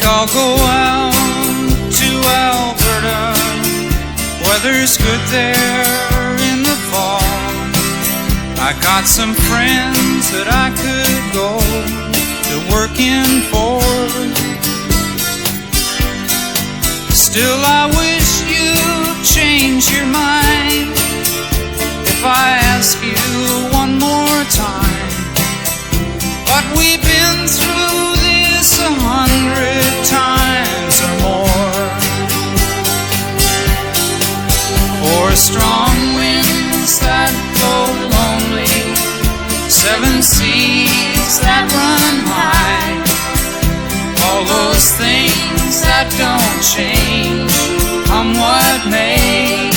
I'll go out to Alberta. Weather's good there in the fall. I got some friends that I could go to working for. Still I wish you'd change your mind if I ask you one more time. But we've been through this 100 times or more. For strong winds that blow lonely, 7 seas that run high, all those things that don't change, come what may.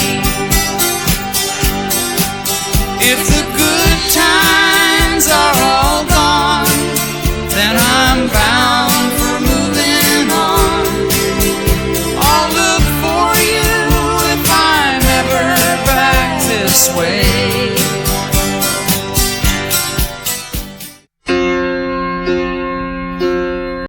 If the good times are all gone, then I'm bound for moving on. I'll look for you if I'm ever back this way.